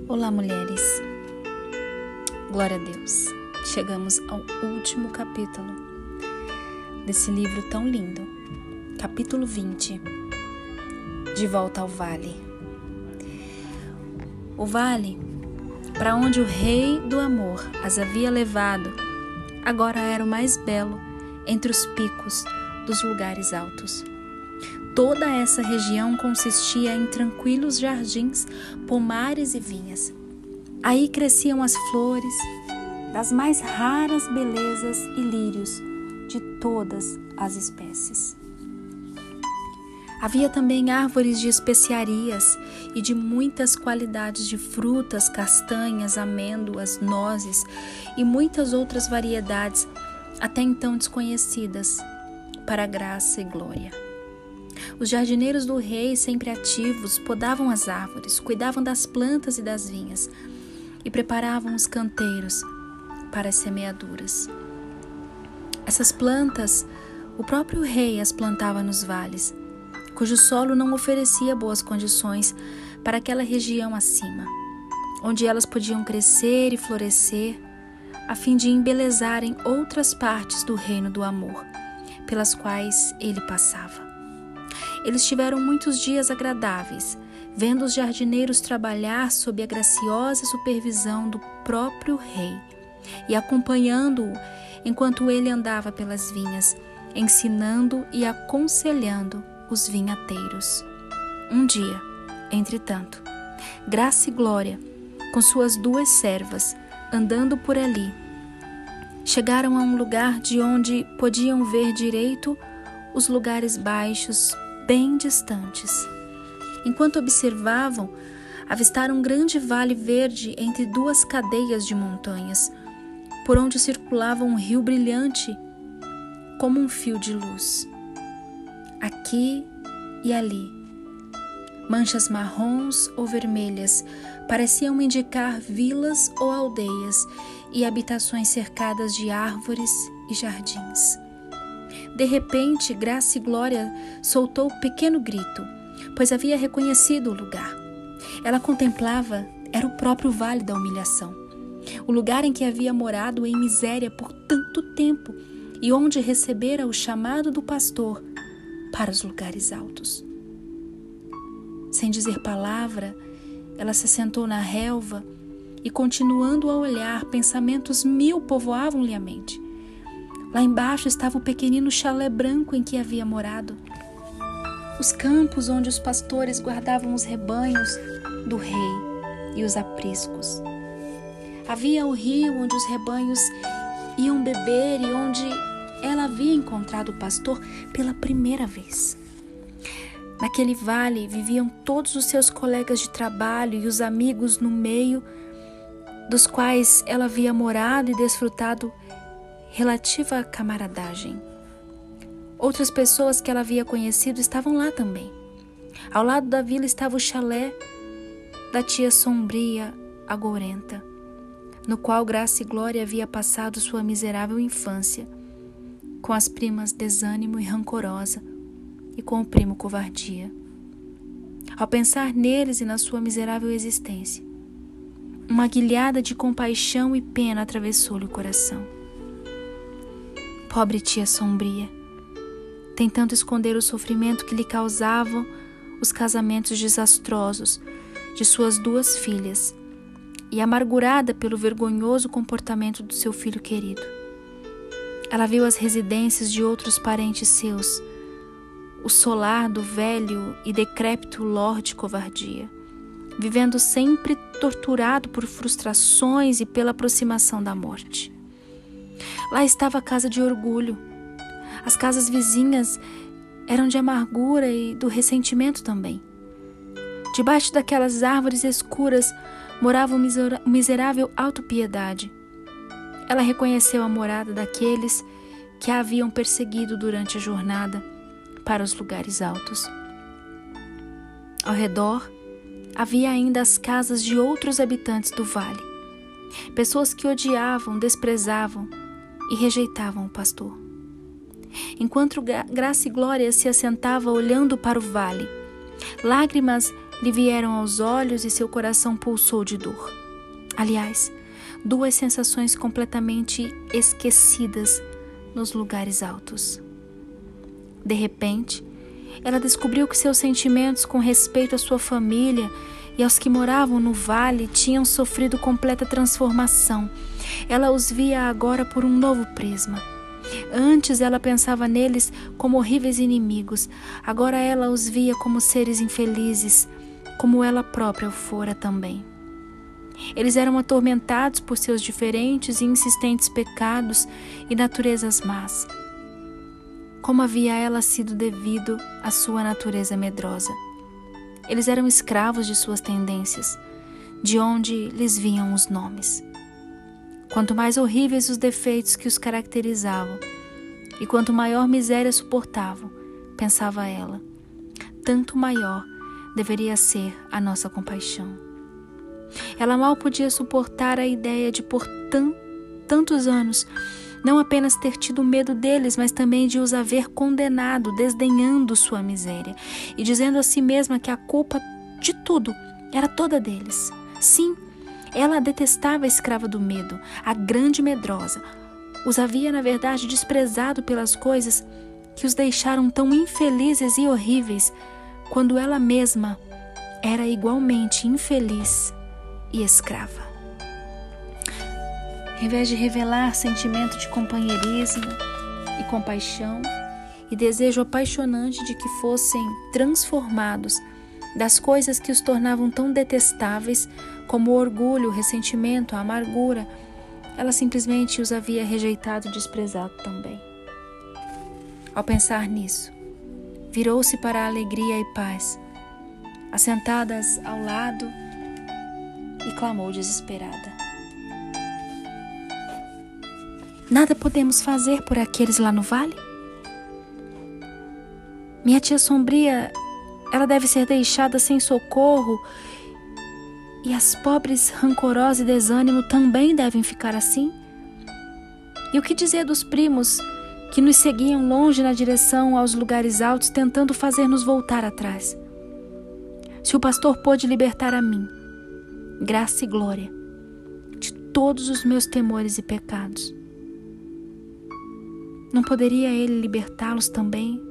Olá, mulheres. Glória a Deus. Chegamos ao último capítulo desse livro tão lindo. Capítulo 20. De volta ao vale. O vale, para onde o rei do amor as havia levado, agora era o mais belo entre os picos dos lugares altos. Toda essa região consistia em tranquilos jardins, pomares e vinhas. Aí cresciam as flores das mais raras belezas e lírios de todas as espécies. Havia também árvores de especiarias e de muitas qualidades de frutas, castanhas, amêndoas, nozes e muitas outras variedades até então desconhecidas para a graça e glória. Os jardineiros do rei, sempre ativos, podavam as árvores, cuidavam das plantas e das vinhas e preparavam os canteiros para as semeaduras. Essas plantas, o próprio rei as plantava nos vales, cujo solo não oferecia boas condições para aquela região acima, onde elas podiam crescer e florescer, a fim de embelezarem outras partes do reino do amor, pelas quais ele passava. Eles tiveram muitos dias agradáveis, vendo os jardineiros trabalhar sob a graciosa supervisão do próprio rei e acompanhando-o enquanto ele andava pelas vinhas, ensinando e aconselhando os vinhateiros. Um dia, entretanto, Graça e Glória, com suas duas servas, andando por ali, chegaram a um lugar de onde podiam ver direito os lugares baixos bem distantes. Enquanto observavam, avistaram um grande vale verde entre duas cadeias de montanhas, por onde circulava um rio brilhante como um fio de luz. Aqui e ali, manchas marrons ou vermelhas pareciam indicar vilas ou aldeias e habitações cercadas de árvores e jardins. De repente, Graça e Glória soltou um pequeno grito, pois havia reconhecido o lugar. Ela contemplava, era o próprio Vale da Humilhação, o lugar em que havia morado em miséria por tanto tempo e onde recebera o chamado do pastor para os lugares altos. Sem dizer palavra, ela se sentou na relva e, continuando a olhar, pensamentos mil povoavam-lhe a mente. Lá embaixo estava o pequenino chalé branco em que havia morado, os campos onde os pastores guardavam os rebanhos do rei e os apriscos. Havia o rio onde os rebanhos iam beber e onde ela havia encontrado o pastor pela primeira vez. Naquele vale viviam todos os seus colegas de trabalho e os amigos no meio dos quais ela havia morado e desfrutado relativa camaradagem. Outras pessoas que ela havia conhecido estavam lá também. Ao lado da vila estava o chalé da tia sombria, agourenta, no qual Graça e Glória havia passado sua miserável infância, com as primas Desânimo e Rancorosa e com o primo Covardia. Ao pensar neles e na sua miserável existência, uma guilhada de compaixão e pena atravessou-lhe o coração. Pobre tia sombria, tentando esconder o sofrimento que lhe causavam os casamentos desastrosos de suas duas filhas e amargurada pelo vergonhoso comportamento do seu filho querido. Ela viu as residências de outros parentes seus, o solar do velho e decrépito Lorde Covardia, vivendo sempre torturado por frustrações e pela aproximação da morte. Lá estava a casa de Orgulho. As casas vizinhas eram de amargura e do ressentimento também. Debaixo daquelas árvores escuras morava o miserável Autopiedade. Ela reconheceu a morada daqueles que a haviam perseguido durante a jornada para os lugares altos. Ao redor havia ainda as casas de outros habitantes do vale, pessoas que odiavam, desprezavam e rejeitavam o pastor. Enquanto Graça e Glória se assentava olhando para o vale, lágrimas lhe vieram aos olhos e seu coração pulsou de dor. Aliás, 2 sensações completamente esquecidas nos lugares altos. De repente, ela descobriu que seus sentimentos com respeito à sua família e aos que moravam no vale tinham sofrido completa transformação. Ela os via agora por um novo prisma. Antes ela pensava neles como horríveis inimigos. Agora ela os via como seres infelizes, como ela própria o fora também. Eles eram atormentados por seus diferentes e insistentes pecados e naturezas más. Como havia ela sido devido à sua natureza medrosa. Eles eram escravos de suas tendências, de onde lhes vinham os nomes. Quanto mais horríveis os defeitos que os caracterizavam, e quanto maior miséria suportavam, pensava ela, tanto maior deveria ser a nossa compaixão. Ela mal podia suportar a ideia de, por tantos anos, não apenas ter tido medo deles, mas também de os haver condenado, desdenhando sua miséria e dizendo a si mesma que a culpa de tudo era toda deles. Sim, ela detestava a escrava do medo, a grande medrosa. Os havia, na verdade, desprezado pelas coisas que os deixaram tão infelizes e horríveis, quando ela mesma era igualmente infeliz e escrava. Em vez de revelar sentimento de companheirismo e compaixão e desejo apaixonante de que fossem transformados das coisas que os tornavam tão detestáveis como o orgulho, o ressentimento, a amargura, ela simplesmente os havia rejeitado e desprezado também. Ao pensar nisso, virou-se para a alegria e paz, assentadas ao lado, e clamou desesperada. Nada podemos fazer por aqueles lá no vale? Minha tia Sombria, ela deve ser deixada sem socorro, e as pobres rancorosa e desânimo também devem ficar assim? E o que dizer dos primos que nos seguiam longe na direção aos lugares altos, tentando fazer-nos voltar atrás? Se o pastor pôde libertar a mim, graça e glória, de todos os meus temores e pecados, não poderia ele libertá-los também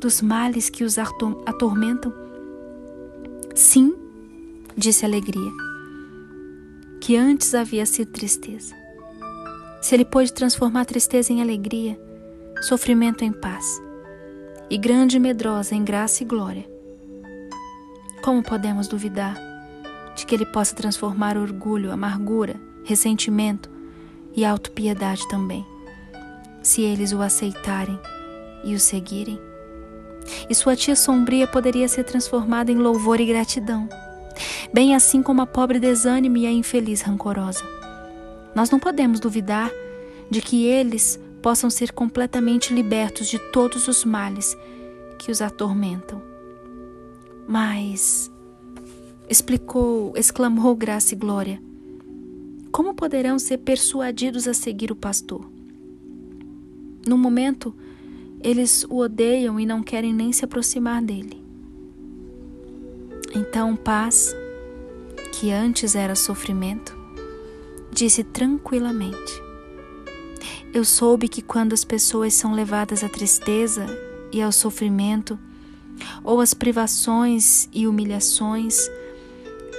dos males que os atormentam? Sim, disse Alegria, que antes havia sido tristeza. Se ele pôde transformar tristeza em alegria, sofrimento em paz, e grande e medrosa em graça e glória, como podemos duvidar de que ele possa transformar orgulho, amargura, ressentimento e autopiedade também, se eles o aceitarem e o seguirem? E sua tia Sombria poderia ser transformada em louvor e gratidão, bem assim como a pobre desânime e a infeliz rancorosa. Nós não podemos duvidar de que eles possam ser completamente libertos de todos os males que os atormentam. Mas, exclamou Graça e Glória, como poderão ser persuadidos a seguir o pastor? No momento, eles o odeiam e não querem nem se aproximar dele. Então Paz, que antes era sofrimento, disse tranquilamente: eu soube que quando as pessoas são levadas à tristeza e ao sofrimento, ou às privações e humilhações,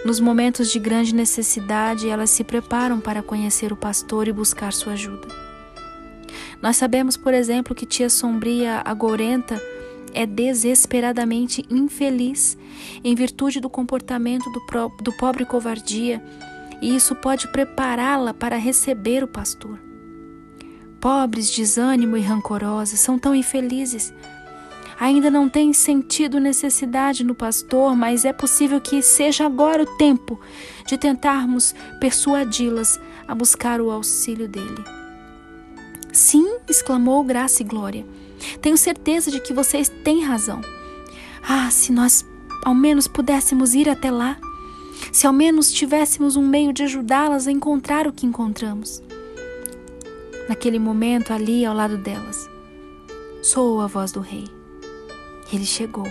nos momentos de grande necessidade, elas se preparam para conhecer o pastor e buscar sua ajuda. Nós sabemos, por exemplo, que tia Sombria Agourenta é desesperadamente infeliz em virtude do comportamento do pobre covardia, e isso pode prepará-la para receber o pastor. Pobres, desânimo e rancorosa são tão infelizes. Ainda não têm sentido necessidade no pastor, mas é possível que seja agora o tempo de tentarmos persuadi-las a buscar o auxílio dele. Sim, exclamou Graça e Glória. Tenho certeza de que vocês têm razão. Ah, se nós ao menos pudéssemos ir até lá. Se ao menos tivéssemos um meio de ajudá-las a encontrar o que encontramos. Naquele momento, ali ao lado delas, soou a voz do rei. Ele chegou,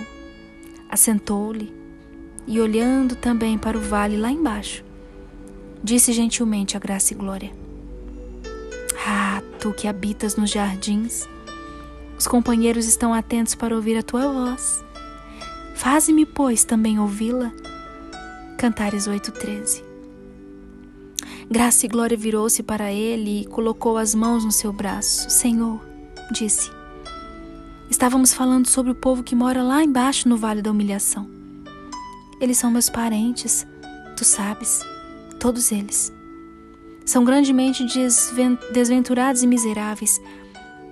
assentou-lhe e olhando também para o vale lá embaixo, disse gentilmente a Graça e Glória: Ah, tu que habitas nos jardins, os companheiros estão atentos para ouvir a tua voz. Faze-me, pois, também ouvi-la. Cantares 8:13. Graça e Glória virou-se para ele e colocou as mãos no seu braço. Senhor, disse, estávamos falando sobre o povo que mora lá embaixo no Vale da Humilhação. Eles são meus parentes, tu sabes, todos eles. São grandemente desventurados e miseráveis.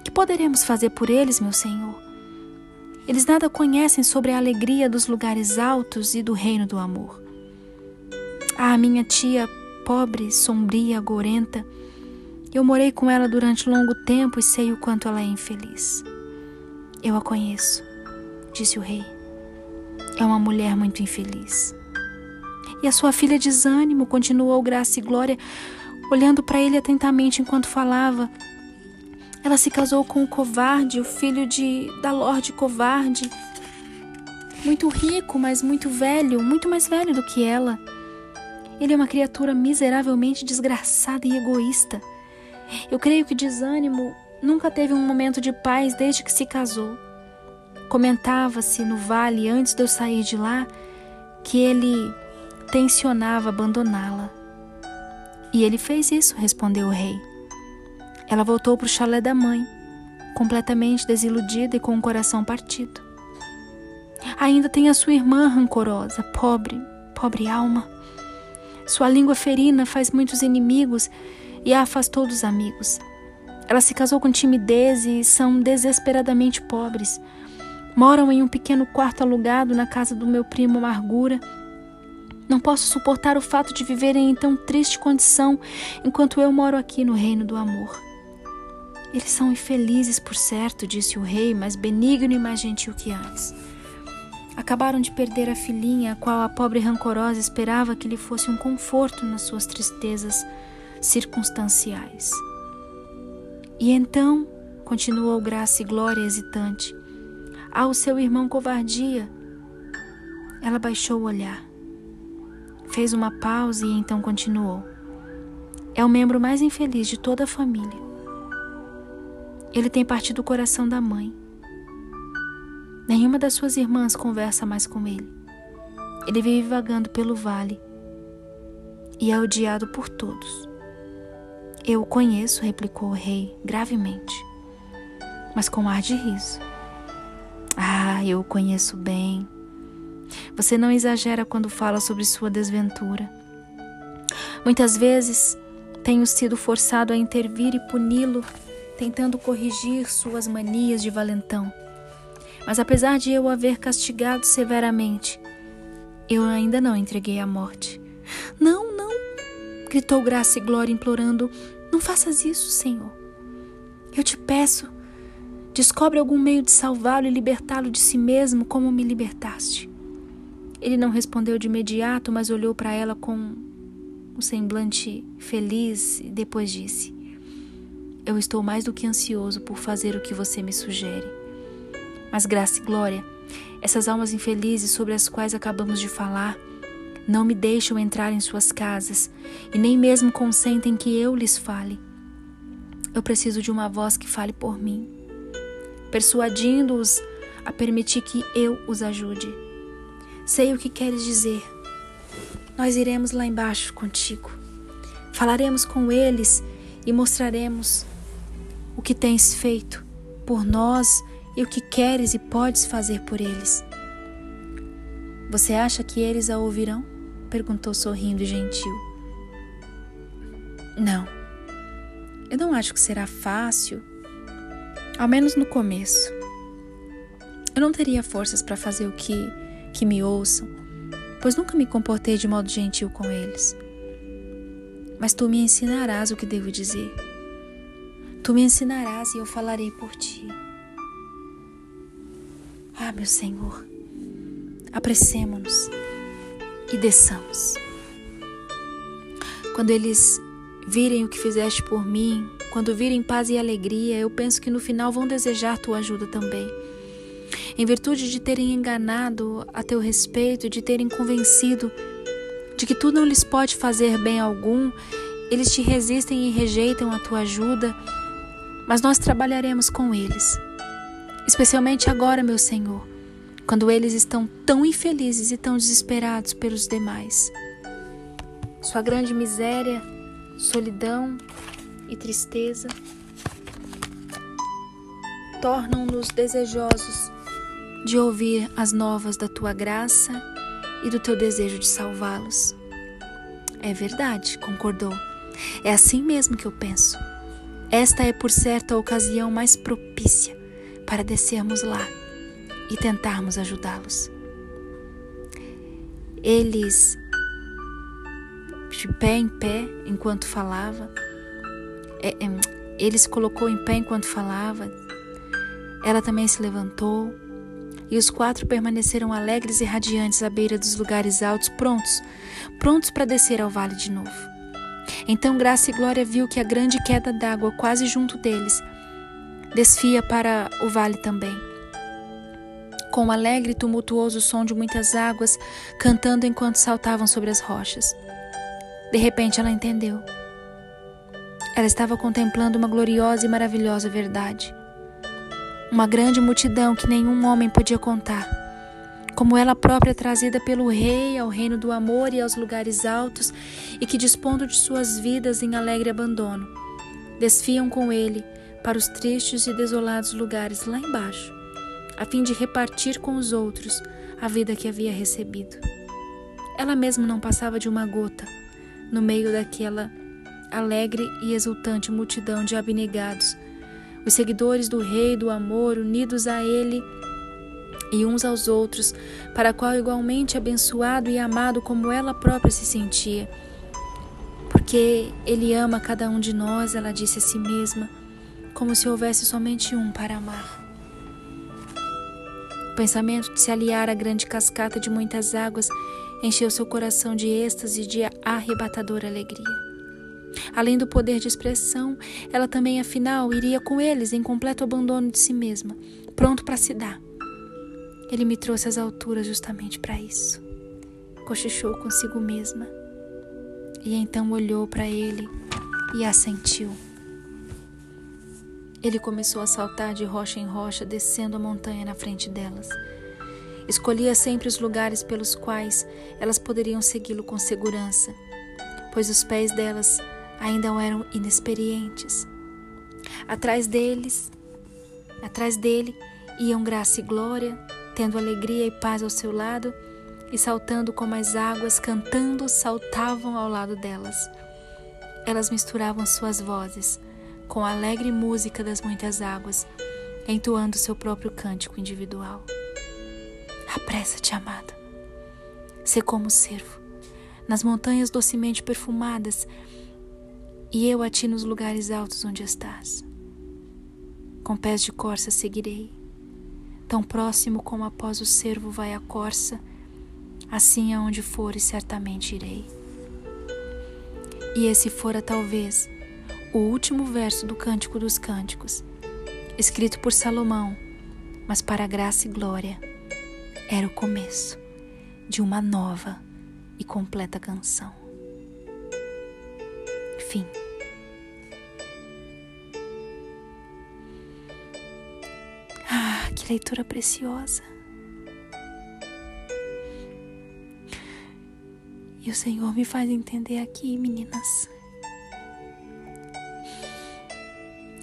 Que poderemos fazer por eles, meu Senhor? Eles nada conhecem sobre a alegria dos lugares altos e do reino do amor. Ah, minha tia, pobre, sombria, gorenta, eu morei com ela durante longo tempo e sei o quanto ela é infeliz. Eu a conheço, disse o rei. É uma mulher muito infeliz. E a sua filha Desânimo, continuou Graça e Glória, olhando para ele atentamente enquanto falava. Ela se casou com o Covarde, o filho da Lorde Covarde. Muito rico, mas muito velho, muito mais velho do que ela. Ele é uma criatura miseravelmente desgraçada e egoísta. Eu creio que Desânimo nunca teve um momento de paz desde que se casou. Comentava-se no vale, antes de eu sair de lá, que ele tencionava abandoná-la. E ele fez isso, respondeu o rei. Ela voltou para o chalé da mãe, completamente desiludida e com o coração partido. Ainda tem a sua irmã rancorosa, pobre alma. Sua língua ferina faz muitos inimigos e a afastou dos amigos. Ela se casou com timidez e são desesperadamente pobres. Moram em um pequeno quarto alugado na casa do meu primo Amargura. Não posso suportar o fato de viverem em tão triste condição enquanto eu moro aqui no reino do amor. Eles são infelizes, por certo, disse o rei, mais benigno e mais gentil que antes. Acabaram de perder a filhinha, a qual a pobre rancorosa esperava que lhe fosse um conforto nas suas tristezas circunstanciais. E então, continuou Graça e Glória hesitante, ao seu irmão Covardia. Ela baixou o olhar. Fez uma pausa e então continuou. É o membro mais infeliz de toda a família. Ele tem partido o coração da mãe. Nenhuma das suas irmãs conversa mais com ele. Ele vive vagando pelo vale e é odiado por todos. Eu o conheço, replicou o rei, gravemente, mas com ar de riso. Ah, eu o conheço bem. Você não exagera quando fala sobre sua desventura. Muitas vezes tenho sido forçado a intervir e puni-lo, tentando corrigir suas manias de valentão. Mas apesar de eu o haver castigado severamente, eu ainda não entreguei à morte. Não, não, gritou Graça e Glória implorando. Não faças isso, Senhor. Eu te peço, descobre algum meio de salvá-lo e libertá-lo de si mesmo como me libertaste. Ele não respondeu de imediato, mas olhou para ela com um semblante feliz e depois disse: Eu estou mais do que ansioso por fazer o que você me sugere. Mas Graça e Glória, essas almas infelizes sobre as quais acabamos de falar, não me deixam entrar em suas casas e nem mesmo consentem que eu lhes fale. Eu preciso de uma voz que fale por mim, persuadindo-os a permitir que eu os ajude. Sei o que queres dizer. Nós iremos lá embaixo contigo. Falaremos com eles e mostraremos o que tens feito por nós e o que queres e podes fazer por eles. Você acha que eles a ouvirão? Perguntou sorrindo e gentil. Não. Eu não acho que será fácil, ao menos no começo. Eu não teria forças para fazer o que me ouçam, pois nunca me comportei de modo gentil com eles. Mas tu me ensinarás o que devo dizer. Tu me ensinarás e eu falarei por ti. Ah, meu Senhor, apressemo-nos e desçamos. Quando eles virem o que fizeste por mim, quando virem paz e alegria, eu penso que no final vão desejar tua ajuda também. em virtude de terem enganado a teu respeito, de terem convencido de que tu não lhes pode fazer bem algum, eles te resistem e rejeitam a tua ajuda, mas nós trabalharemos com eles. Especialmente agora, meu Senhor, quando eles estão tão infelizes e tão desesperados pelos demais. Sua grande miséria, solidão e tristeza tornam-nos desejosos de ouvir as novas da tua graça e do teu desejo de salvá-los. É verdade, concordou. É assim mesmo que eu penso. Esta é, por certo, a ocasião mais propícia para descermos lá e tentarmos ajudá-los. Eles, de pé em pé, enquanto falava, ele se colocou em pé enquanto falava, ela também se levantou, e os 4 permaneceram alegres e radiantes à beira dos lugares altos, prontos para descer ao vale de novo. Então Graça e Glória viu que a grande queda d'água quase junto deles descia para o vale também, com um alegre e tumultuoso som de muitas águas cantando enquanto saltavam sobre as rochas. De repente ela entendeu. Ela estava contemplando uma gloriosa e maravilhosa verdade. Uma grande multidão que nenhum homem podia contar, como ela própria trazida pelo Rei ao reino do amor e aos lugares altos, e que, dispondo de suas vidas em alegre abandono, desfiam com ele para os tristes e desolados lugares lá embaixo, a fim de repartir com os outros a vida que havia recebido. Ela mesma não passava de uma gota no meio daquela alegre e exultante multidão de abnegados, os seguidores do Rei do amor, unidos a ele e uns aos outros, para qual igualmente abençoado e amado como ela própria se sentia. Porque ele ama cada um de nós, ela disse a si mesma, como se houvesse somente um para amar. O pensamento de se aliar à grande cascata de muitas águas encheu seu coração de êxtase e de arrebatadora alegria. Além do poder de expressão, ela também, afinal, iria com eles em completo abandono de si mesma, pronto para se dar. Ele me trouxe às alturas justamente para isso. Cochichou consigo mesma. E então olhou para ele e assentiu. Ele começou a saltar de rocha em rocha, descendo a montanha na frente delas. Escolhia sempre os lugares pelos quais elas poderiam segui-lo com segurança, pois os pés delas ainda eram inexperientes. Atrás dele iam Graça e Glória, tendo alegria e paz ao seu lado, e saltando como as águas, cantando, saltavam ao lado delas. Elas misturavam suas vozes com a alegre música das muitas águas, entoando seu próprio cântico individual. Apressa-te, amada. Sê como o cervo, nas montanhas docemente perfumadas, e eu a ti nos lugares altos onde estás. Com pés de corça seguirei, tão próximo como após o cervo vai a corça, assim aonde fores certamente irei. E esse fora talvez o último verso do Cântico dos Cânticos, escrito por Salomão, mas para a Graça e Glória era o começo de uma nova e completa canção. Fim. Ah, que leitura preciosa! E o Senhor me faz entender aqui, meninas,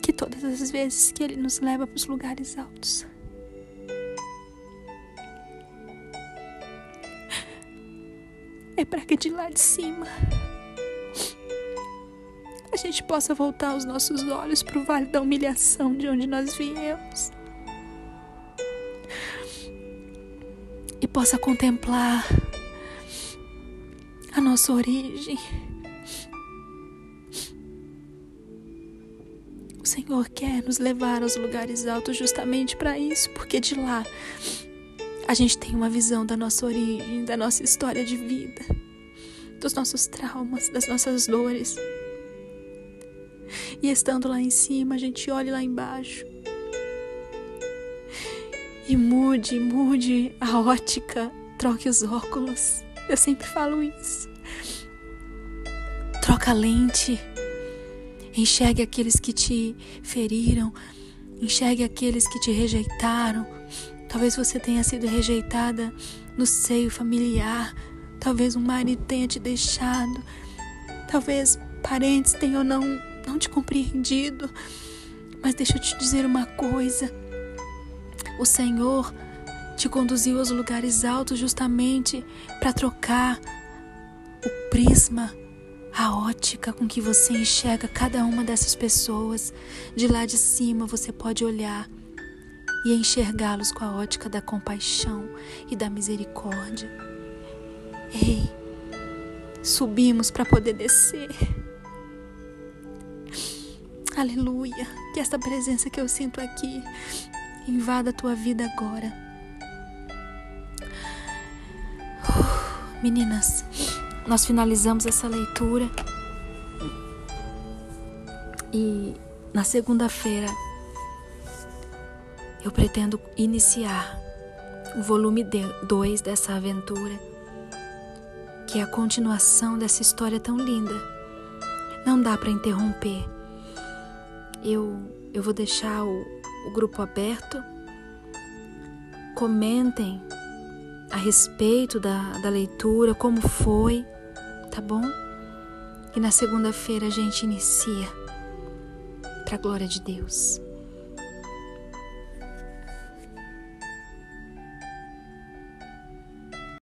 que todas as vezes que Ele nos leva para os lugares altos, é para que de lá de cima a gente possa voltar os nossos olhos para o vale da humilhação de onde nós viemos e possa contemplar a nossa origem. O Senhor quer nos levar aos lugares altos justamente para isso, porque de lá a gente tem uma visão da nossa origem, da nossa história de vida, dos nossos traumas, das nossas dores. E estando lá em cima, a gente olha lá embaixo E mude a ótica, troque os óculos. Eu sempre falo isso. Troca a lente. Enxergue aqueles que te feriram. Enxergue aqueles que te rejeitaram. Talvez você tenha sido rejeitada no seio familiar. Talvez um marido tenha te deixado. Talvez parentes tenham não te compreendido. Mas deixa eu te dizer uma coisa. O Senhor te conduziu aos lugares altos justamente para trocar o prisma, a ótica com que você enxerga cada uma dessas pessoas. De lá de cima você pode olhar e enxergá-los com a ótica da compaixão e da misericórdia. Ei, subimos para poder descer. Aleluia, que esta presença que eu sinto aqui invada a tua vida agora. Meninas, nós finalizamos essa leitura e na segunda-feira eu pretendo iniciar o volume 2 dessa aventura, que é a continuação dessa história tão linda. Não dá para interromper. Eu vou deixar o grupo aberto. Comentem a respeito da leitura, como foi, tá bom? E na segunda-feira a gente inicia, para a glória de Deus.